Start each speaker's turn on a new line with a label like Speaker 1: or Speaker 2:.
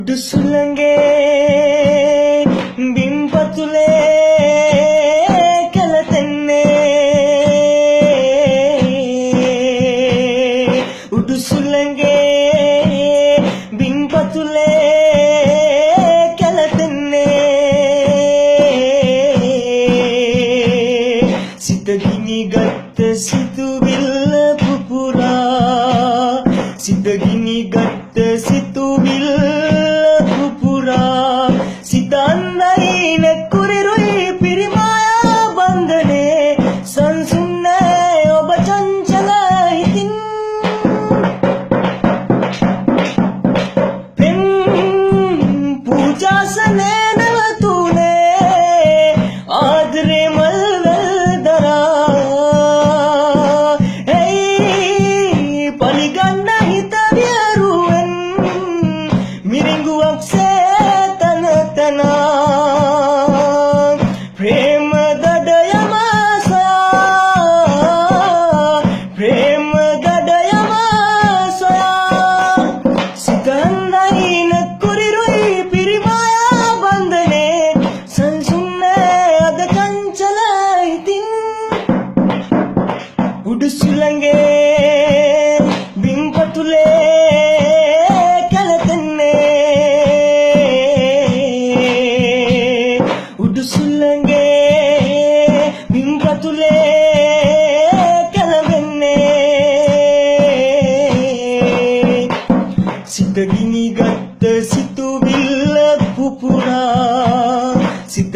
Speaker 1: උඩු සුළඟේ බිම්පතුලේ කැළතෙන්නේ උඩු සුළඟේ බිම්පතුලේ කැළතෙන්නේ සිත ගිනිගත් සිතුවිල්ල පුපුරා සිත ගිනිගත් සිතුවිල්ල පුපුරා සිතන්නයි නෙකුරිරුයි පිරිමායා බන්ධනේ සංසුන්නේ ඔබ චංචල හිතින් පෙම් පූජාසනේ නැවතුනේ ආදරේ මල්වල් දරා එයි පලිගන්න හිත වියරුවෙන් මිරිඟුවක්සේ තන තන ප්‍රේම දඩයම සොයා ප්‍රේම දඩයම සොයා සිතන්නයි නෙකුරිරුයි පිරිමායා බන්ධනේ සංසුන්නේ අද චංචල හිතින් උඩු සුළඟේ බිම්පතුලේ කැළතෙන්නේ උඩු සුළඟේ බිම්පතුලේ කැළඹෙන්නේ සිත ගිනිගත් සිතුවිල්ල පුපුරා සිත